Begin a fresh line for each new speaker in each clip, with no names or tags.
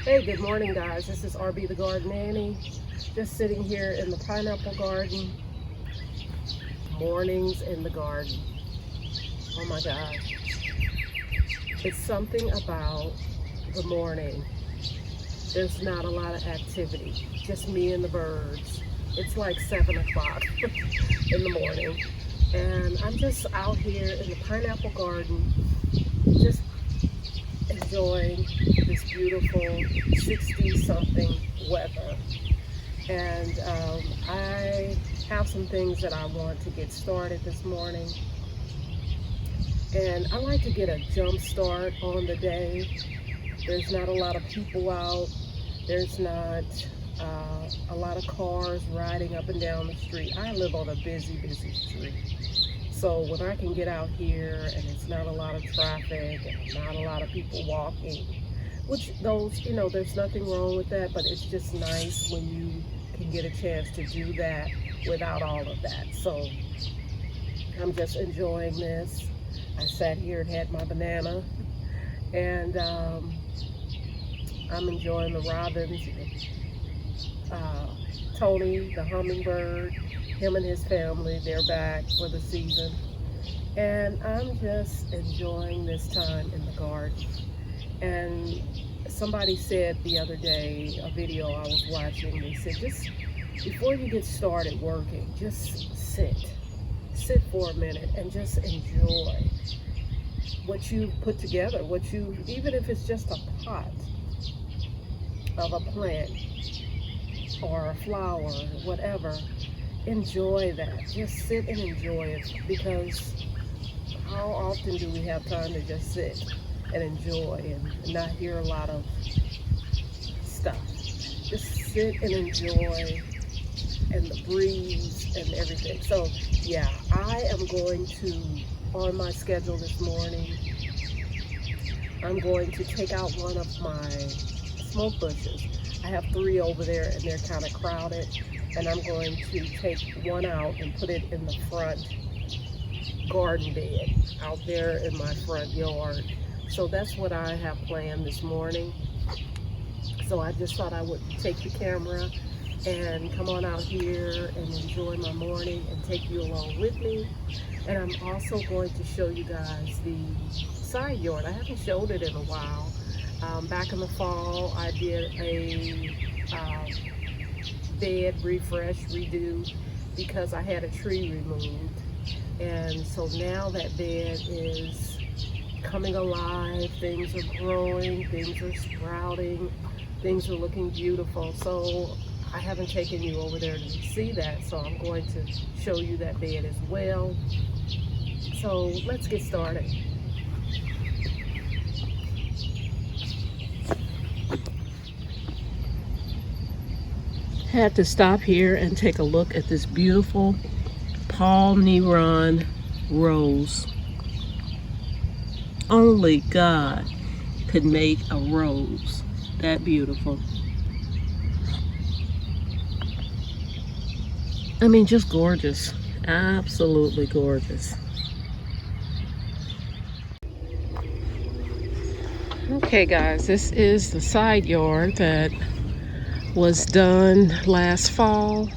Hey, good morning, guys. This is RB the Garden Nanny. Just sitting here in the pineapple garden. Mornings in the garden. Oh my gosh. It's something about the morning. There's not a lot of activity, just me and the birds. It's like 7 o'clock in the morning. And I'm just out here in the pineapple garden, just enjoying this beautiful 60-something weather. And I have some things that I want to get started this morning. And I like to get a jump start on the day. There's not a lot of people out. There's not a lot of cars riding up and down the street. I live on a busy street. So when I can get out here and it's not a lot of traffic and not a lot of people walking, which there's nothing wrong with that, but it's just nice when you can get a chance to do that without all of that. So I'm just enjoying this. I sat here and had my banana, and I'm enjoying the robins. Tony, the hummingbird, him and his family, they're back for the season. And I'm just enjoying this time in the garden. And somebody said the other day, a video I was watching, they said, just before you get started working, just sit for a minute and just enjoy what you put together, even if it's just a pot of a plant or a flower, whatever, enjoy that. Just sit and enjoy it, because how often do we have time to just sit and enjoy and not hear a lot of stuff? Just sit and enjoy, and the breeze and everything. So yeah, I am going to, on my schedule this morning, I'm going to take out one of my smoke bushes. I have 3 over there and they're kind of crowded, and I'm going to take one out and put it in the front garden bed out there in my front yard. So that's what I have planned this morning. So I just thought I would take the camera and come on out here and enjoy my morning and take you along with me. And I'm also going to show you guys the side yard. I haven't showed it in a while. Back in the fall, I did a bed refresh, redo, because I had a tree removed. And so now that bed is coming alive, things are growing, things are sprouting, things are looking beautiful. So I haven't taken you over there to see that, so I'm going to show you that bed as well. So let's get started. Had to stop here and take a look at this beautiful Paul Neron rose. Only God could make a rose that beautiful. I mean, just gorgeous. Absolutely gorgeous. Okay guys, this is the side yard that was done last fall.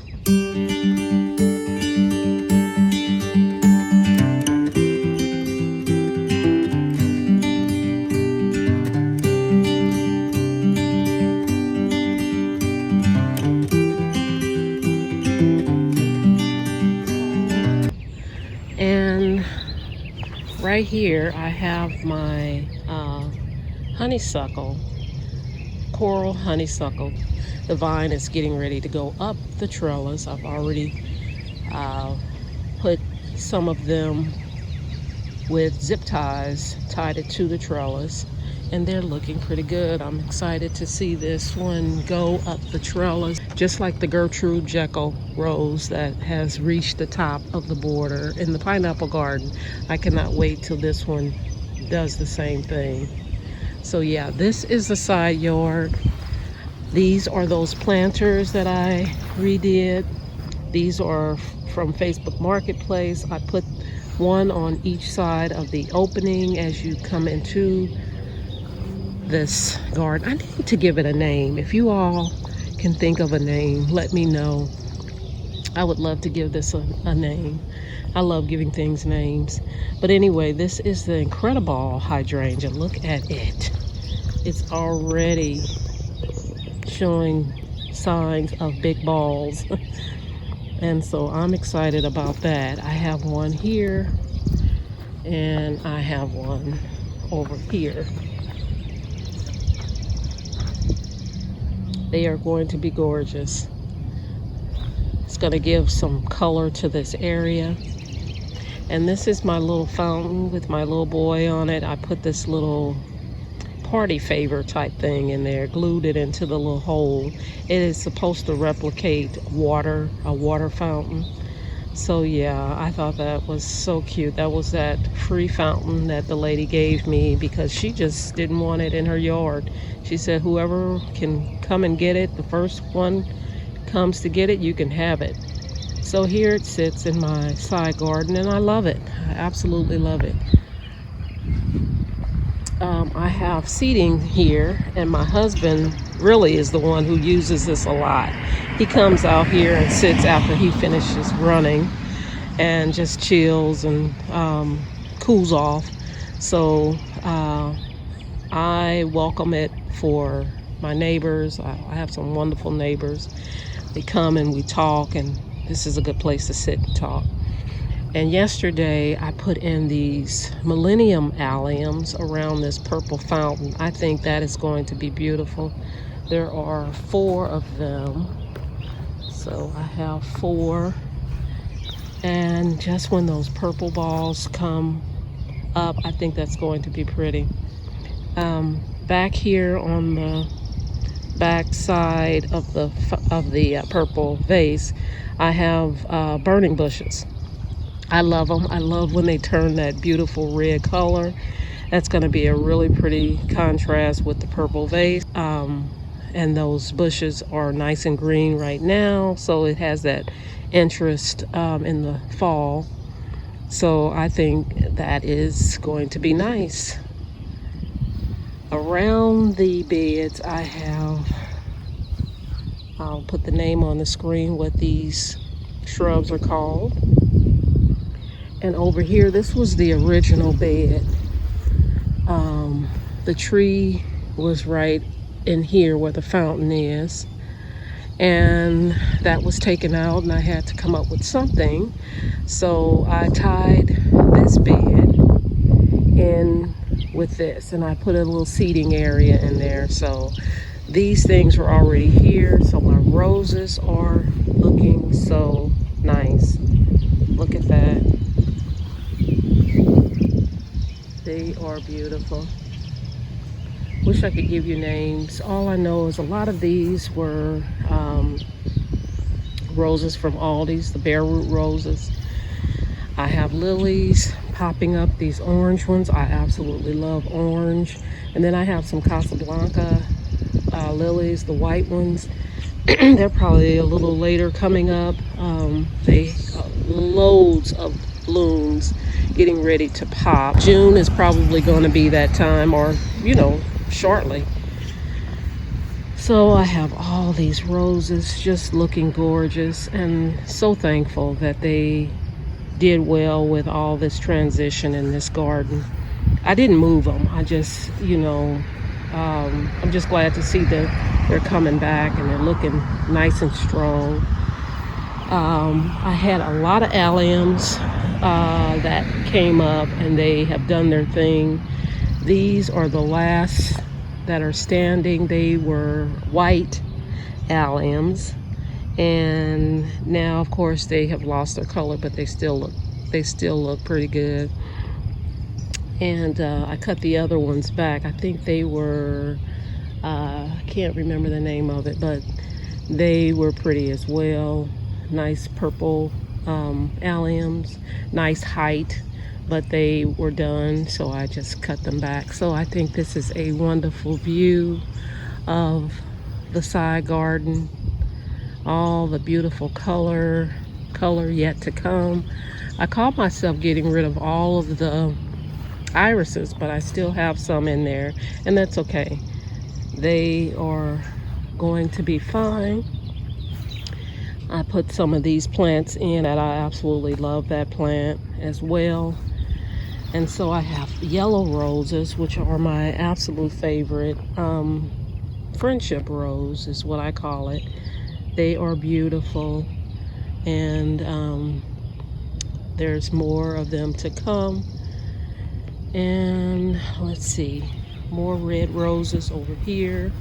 And right here I have my honeysuckle, coral honeysuckle. The vine is getting ready to go up the trellis. I've already put some of them with zip ties, tied it to the trellis, and they're looking pretty good. I'm excited to see this one go up the trellis, just like the Gertrude Jekyll rose that has reached the top of the border in the pineapple garden. I cannot wait till this one does the same thing. So yeah, this is the side yard. These are those planters that I redid. These are from Facebook Marketplace. I put one on each side of the opening as you come into this garden. I need to give it a name. If you all can think of a name, let me know. I would love to give this a name. I love giving things names. But anyway, this is the incredible hydrangea. Look at it. It's already showing signs of big balls. And so I'm excited about that. I have one here and I have one over here. They are going to be gorgeous. It's going to give some color to this area. And this is my little fountain with my little boy on it. I put this little party favor type thing in there, glued it into the little hole. It is supposed to replicate water, a water fountain. So yeah, I thought that was so cute. That was that free fountain that the lady gave me because she just didn't want it in her yard. She said whoever can come and get it, the first one comes to get it, you can have it. So here it sits in my side garden and I love it. I absolutely love it. I have seating here and my husband really is the one who uses this a lot. He comes out here and sits after he finishes running and just chills and cools off. So I welcome it for my neighbors. I have some wonderful neighbors. They come and we talk, and this is a good place to sit and talk. And yesterday I put in these millennium alliums around this purple fountain. I think that is going to be beautiful. There are 4 of them. So I have 4. And just when those purple balls come up, I think that's going to be pretty. Back here on the back side of the purple vase, I have burning bushes. I love them. I love when they turn that beautiful red color. That's going to be a really pretty contrast with the purple vase. And those bushes are nice and green right now, so it has that interest in the fall. So I think that is going to be nice. Around the beds I have, I'll put the name on the screen, what these shrubs are called. And over here, this was the original bed. The tree was right in here where the fountain is. And that was taken out and I had to come up with something. So I tied this bed in with this and I put a little seating area in there. So these things were already here. So my roses are looking so nice. Look at that. They are beautiful. Wish I could give you names. All I know is a lot of these were roses from Aldi's, the bare root roses. I have lilies popping up, these orange ones. I absolutely love orange. And then I have some Casablanca lilies, the white ones. They're probably a little later coming up. They loads of blooms getting ready to pop. June is probably going to be that time, or shortly. So I have all these roses just looking gorgeous, and so thankful that they did well with all this transition in this garden. I didn't move them. I just, I'm just glad to see that they're coming back and they're looking nice and strong. I had a lot of alliums that came up and they have done their thing. These are the last that are standing. They were white alliums, and now of course they have lost their color, but they still look pretty good. And I cut the other ones back. I think they were I can't remember the name of it, but they were pretty as well. Nice purple alliums, nice height, but they were done, so I just cut them back. So I think this is a wonderful view of the side garden, all the beautiful color yet to come. I caught myself getting rid of all of the irises, but I still have some in there, and that's okay. They are going to be fine. I put some of these plants in that I absolutely love that plant as well. And so I have yellow roses, which are my absolute favorite. Friendship rose is what I call it. They are beautiful, and there's more of them to come. And let's see, more red roses over here.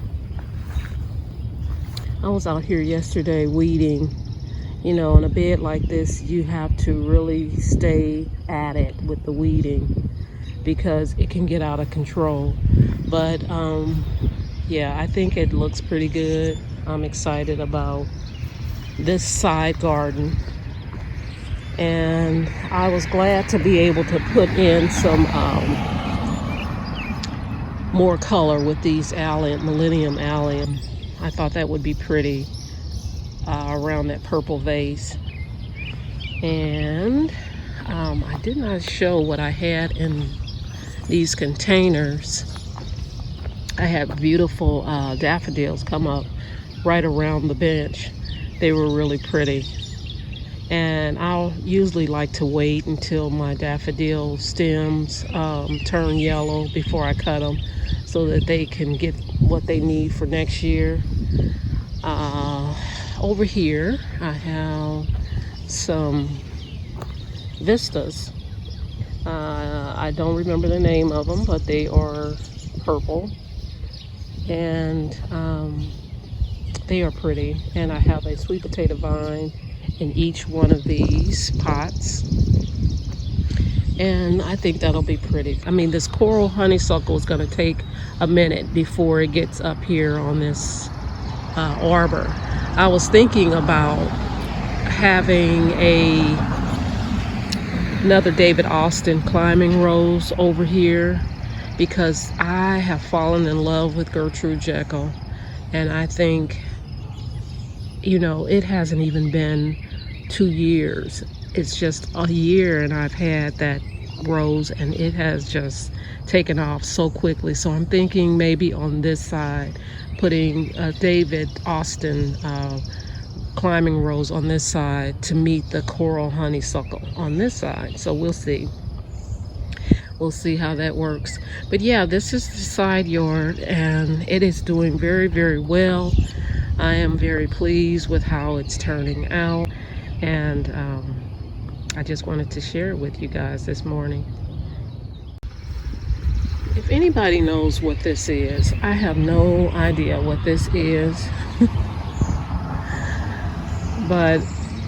I was out here yesterday weeding. You know, in a bed like this, you have to really stay at it with the weeding because it can get out of control. But yeah, I think it looks pretty good. I'm excited about this side garden. And I was glad to be able to put in some more color with these Millennium allium. I thought that would be pretty around that purple vase. And I did not show what I had in these containers. I had beautiful daffodils come up right around the bench. They were really pretty. And I'll usually like to wait until my daffodil stems turn yellow before I cut them so that they can get what they need for next year. Over here I have some vistas. I don't remember the name of them, but they are purple, and they are pretty. And I have a sweet potato vine in each one of these pots, and I think that'll be pretty. I mean, this coral honeysuckle is going to take a minute before it gets up here on this arbor. I was thinking about having another David Austin climbing rose over here because I have fallen in love with Gertrude Jekyll, and I think, you know, it hasn't even been 2 years. It's just a year and I've had that rose, and it has just taken off so quickly. So I'm thinking maybe on this side putting a David Austin climbing rose on this side to meet the coral honeysuckle on this side. So we'll see. We'll see how that works. But yeah, this is the side yard, and it is doing very, very well. I am very pleased with how it's turning out, and I just wanted to share it with you guys this morning. If anybody knows what this is, I have no idea what this is. But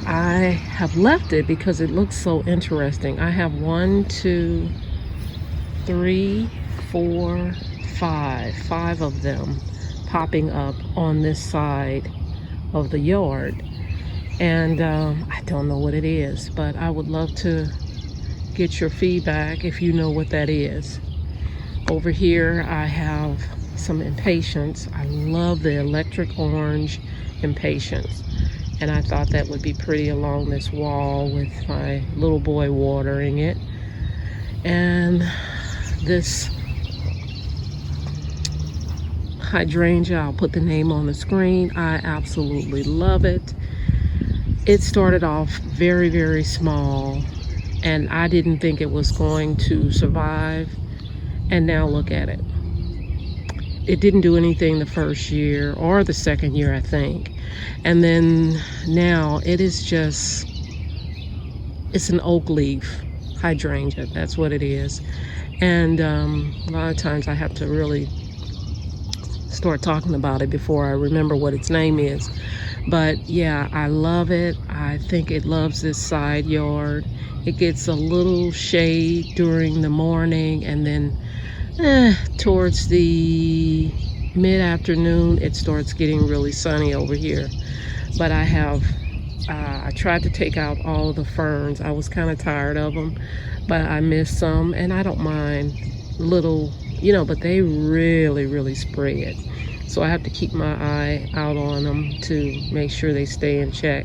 I have left it because it looks so interesting. I have 1, 2, 3, 4, 5 of them popping up on this side of the yard. And I don't know what it is, but I would love to get your feedback if you know what that is. Over here I have some impatiens. I love the electric orange impatiens, and I thought that would be pretty along this wall with my little boy watering it. And this hydrangea, I'll put the name on the screen. I absolutely love it. It started off very, very small, and I didn't think it was going to survive. And now look at it. It didn't do anything the first year or the second year, I think. And then now it is just, it's an oak leaf hydrangea. That's what it is. And a lot of times I have to really start talking about it before I remember what its name is. But yeah, I love it. I think it loves this side yard. It gets a little shade during the morning, and then towards the mid-afternoon it starts getting really sunny over here. But I have I tried to take out all of the ferns. I was kind of tired of them, but I missed some, and I don't mind little, you know, but they really, really spread. So I have to keep my eye out on them to make sure they stay in check.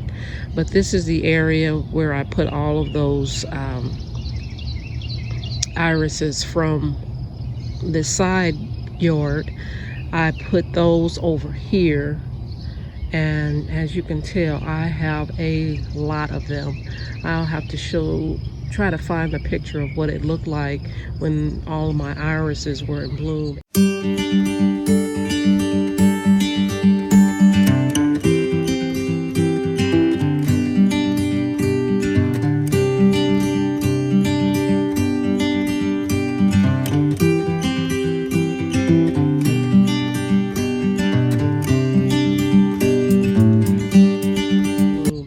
But this is the area where I put all of those irises from this side yard. I put those over here, and as you can tell, I have a lot of them. I'll have to try to find a picture of what it looked like when all of my irises were in bloom.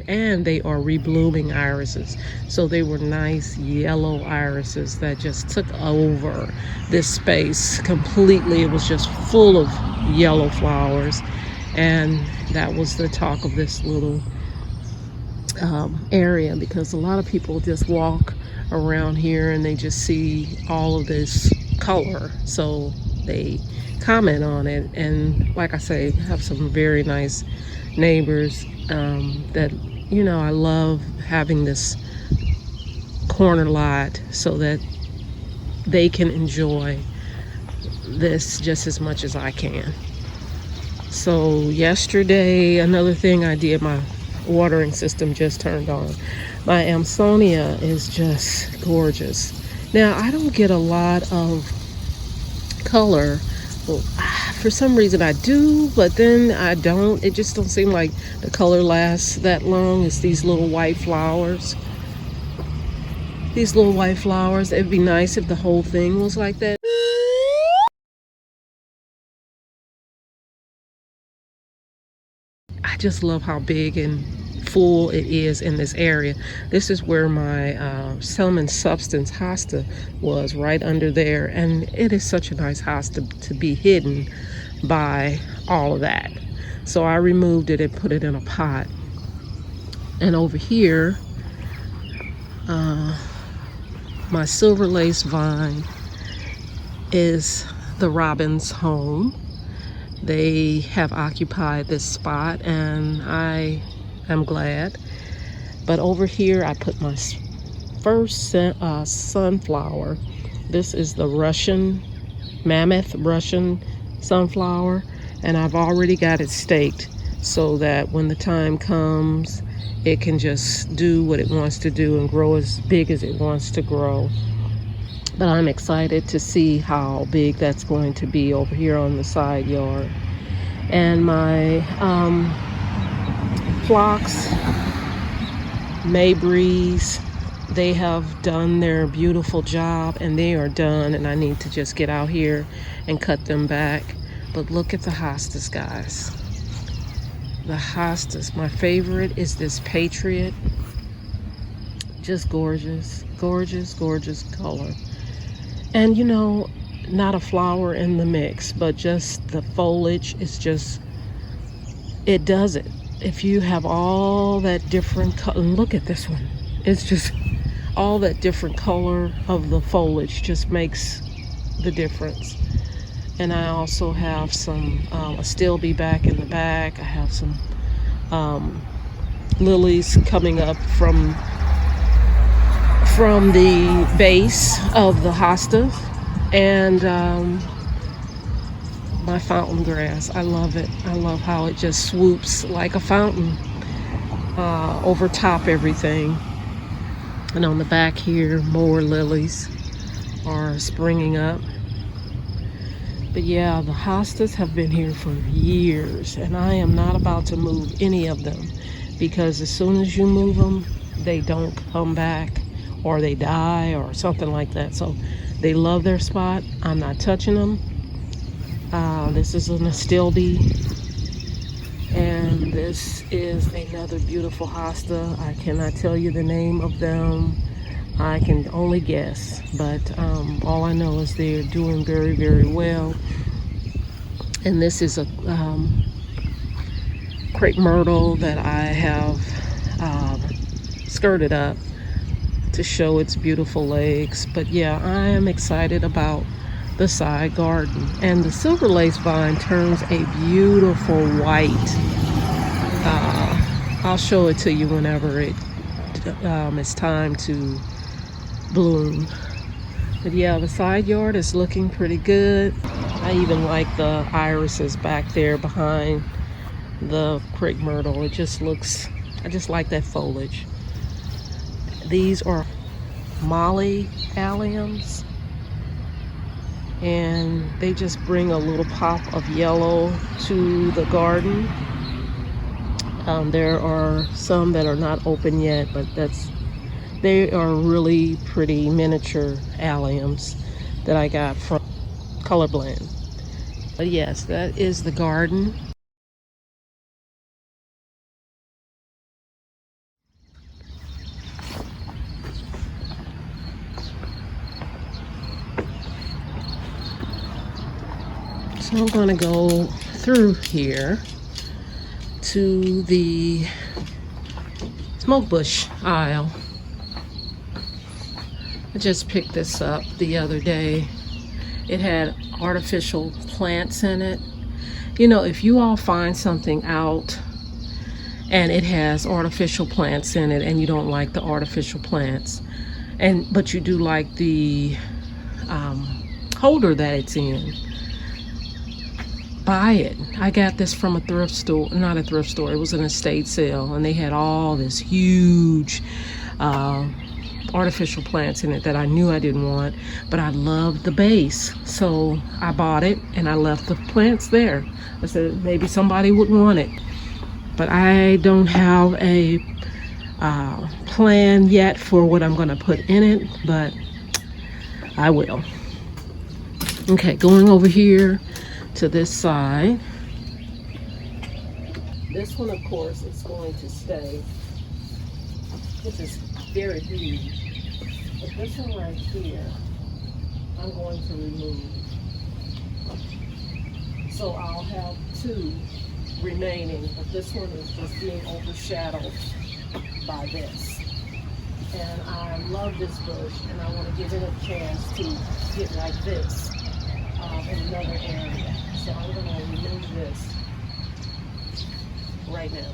And they are reblooming irises, so they were nice yellow irises that just took over this space completely. It was just full of yellow flowers, and that was the talk of this little area, because a lot of people just walk around here and they just see all of this color, so they comment on it. And like I say, have some very nice neighbors that, you know, I love having this corner lot so that they can enjoy this just as much as I can. So yesterday, another thing I did, my watering system just turned on. My Amsonia is just gorgeous. Now, I don't get a lot of color. Well, for some reason I do, but then I don't. It just don't seem like the color lasts that long. It's these little white flowers. These little white flowers. It'd be nice if the whole thing was like that. I just love how big and full it is in this area. This is where my Selman Substance hosta was, right under there, and it is such a nice hosta to be hidden by all of that. So I removed it and put it in a pot. And over here, my silver lace vine is the robin's home. They have occupied this spot, and I am glad. But over here I put my first sunflower. This is the mammoth Russian sunflower, and I've already got it staked so that when the time comes, it can just do what it wants to do and grow as big as it wants to grow. But I'm excited to see how big that's going to be over here on the side yard. And my phlox, Maybreeze, they have done their beautiful job, and they are done, and I need to just get out here and cut them back. But look at the hostas, guys. The hostas. My favorite is this Patriot. Just gorgeous, gorgeous, gorgeous color. And you know, not a flower in the mix, but just the foliage is just, it does it. If you have all that different color, look at this one. It's just all that different color of the foliage just makes the difference. And I also have some astilbe back in the back. I have some lilies coming up from the base of the hosta, and my fountain grass. I love it. I love how it just swoops like a fountain over top everything. And on the back here, more lilies are springing up. But yeah, the hostas have been here for years, and I am not about to move any of them, because as soon as you move them, they don't come back, or they die or something like that. So they love their spot. I'm not touching them. This is an astilbe, and this is another beautiful hosta. I cannot tell you the name of them. I can only guess, but all I know is they're doing very, very well. And this is a crepe myrtle that I have skirted up to show its beautiful legs. But yeah, I am excited about the side garden. And the silver lace vine turns a beautiful white. I'll show it to you whenever it's time to bloom. But yeah, the side yard is looking pretty good. I even like the irises back there behind the crepe myrtle. It just looks, I just like that foliage. These are molly alliums, and they just bring a little pop of yellow to the garden. There are some that are not open yet, but they are really pretty miniature alliums that I got from Color Blend. But yes, that is the garden. So I'm going to go through here to the smoke bush aisle. I just picked this up the other day. It had artificial plants in it. You know, if you all find something out and it has artificial plants in it and you don't like the artificial plants, but you do like the holder that it's in, buy it. I got this from a thrift store, not a thrift store, it was an estate sale, and they had all this huge artificial plants in it that I knew I didn't want, but I loved the base, so I bought it and I left the plants there. I said maybe somebody would want it, but I don't have a plan yet for what I'm going to put in it, but I will. Okay, going over here to this side. This one, of course, is going to stay, which is very huge. But this one right here, I'm going to remove. So I'll have two remaining, but this one is just being overshadowed by this. And I love this bush, and I want to give it a chance to get like this in another area. So I'm going to remove this right now.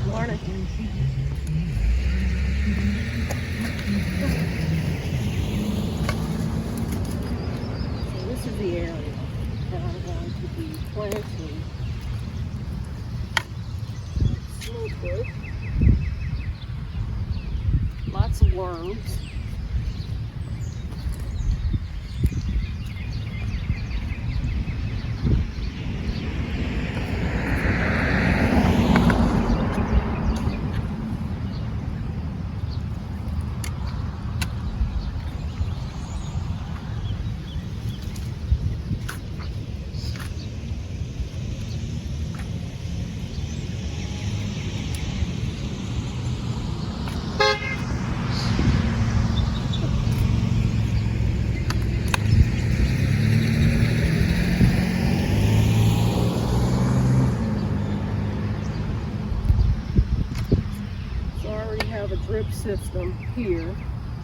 Morning. So this is the area that I'm going to be planting smoke bush. Lots of worms. have a drip system here.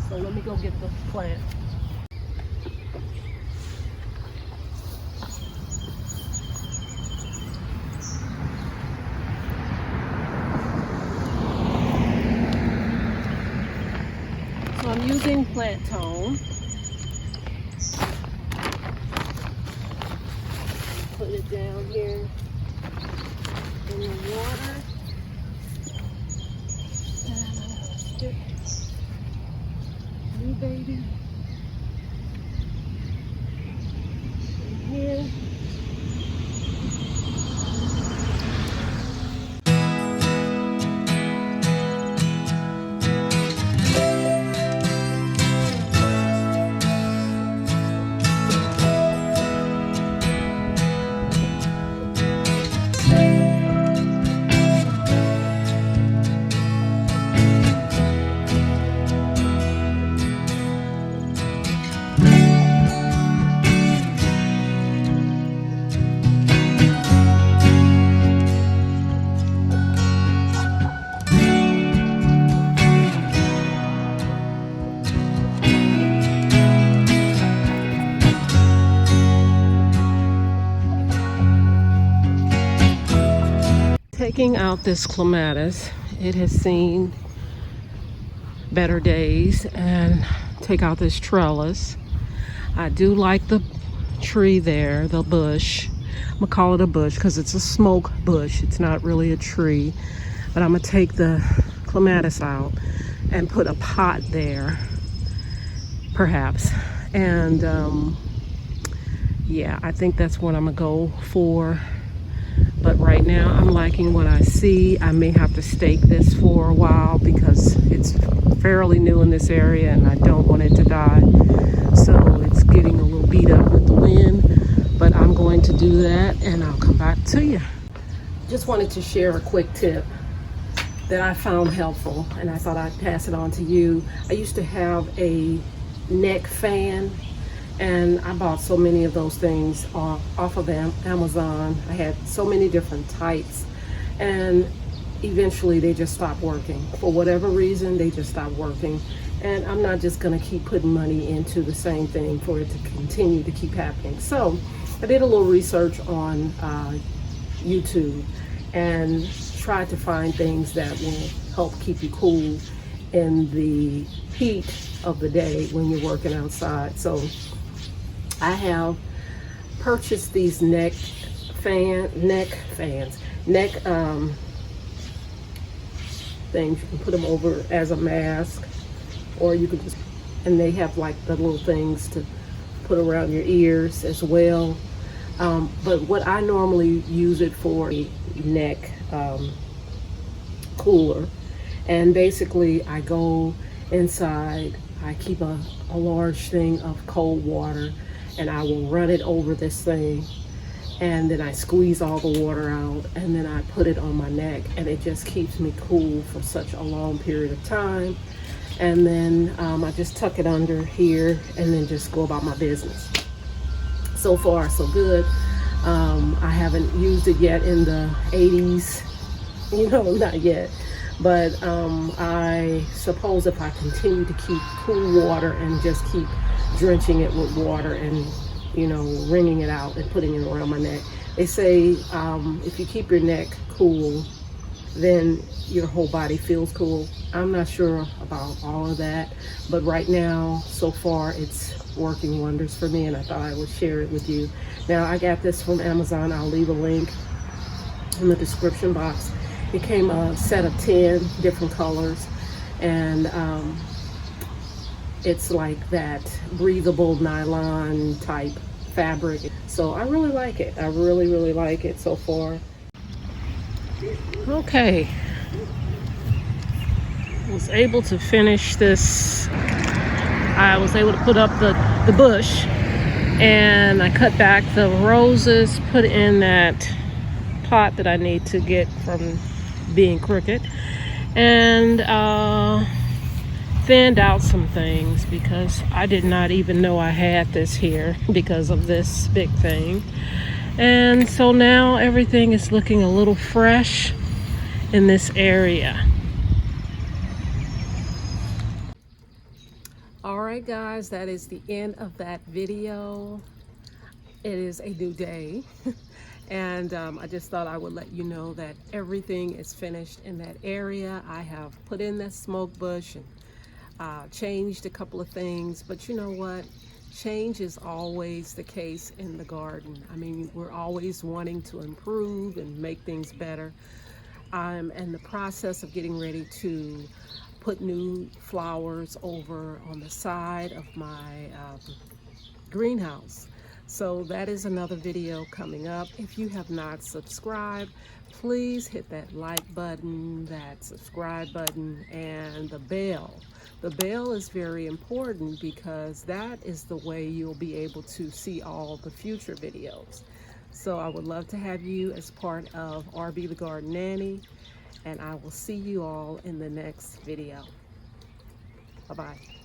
So let me go get the plant. So I'm using plant tone. Put it down here in the water. Stick. New baby. In here. Taking out this clematis, it has seen better days, and take out this trellis. I do like the tree there, the bush. I'm gonna call it a bush because it's a smoke bush. It's not really a tree, but I'm gonna take the clematis out and put a pot there, perhaps. And yeah, I think that's what I'm gonna go for. But right now I'm liking what I see. I may have to stake this for a while because it's fairly new in this area and I don't want it to die. So it's getting a little beat up with the wind, but I'm going to do that and I'll come back to you. Just wanted to share a quick tip that I found helpful and I thought I'd pass it on to you. I used to have a neck fan, and I bought so many of those things off of Amazon. I had so many different types, and eventually they just stopped working. For whatever reason, they just stopped working. And I'm not just gonna keep putting money into the same thing for it to continue to keep happening. So I did a little research on YouTube and tried to find things that will help keep you cool in the heat of the day when you're working outside. So I have purchased these neck things. You can put them over as a mask, or you can just, and they have like the little things to put around your ears as well. But what I normally use it for, a neck cooler. And basically I go inside, I keep a large thing of cold water, and I will run it over this thing, and then I squeeze all the water out, and then I put it on my neck, and it just keeps me cool for such a long period of time. And then I just tuck it under here and then just go about my business. So far so good. I haven't used it yet in the 80s, not yet. But I suppose if I continue to keep cool water and just keep drenching it with water and wringing it out and putting it around my neck, they say if you keep your neck cool, then your whole body feels cool. I'm not sure about all of that, but right now so far it's working wonders for me, and I thought I would share it with you. Now I got this from Amazon. I'll leave a link in the description box. It came a set of 10 different colors, and it's like that breathable nylon type fabric. So I really like it. I really like it so far. Okay, I was able to finish this. I was able to put up the bush, and I cut back the roses, put in that pot that I need to get from being crooked, and thinned out some things because I did not even know I had this here because of this big thing. And so now everything is looking a little fresh in this area. All right, guys, that is the end of that video. It is a new day. And I just thought I would let you know that everything is finished in that area. I have put in that smoke bush and changed a couple of things, but you know what? Change is always the case in the garden. I mean, we're always wanting to improve and make things better. I'm in the process of getting ready to put new flowers over on the side of my greenhouse. So that is another video coming up. If you have not subscribed, please hit that like button, that subscribe button, and the bell. The bell is very important because that is the way you'll be able to see all the future videos. So I would love to have you as part of RB the Garden Nanny, and I will see you all in the next video. Bye-bye.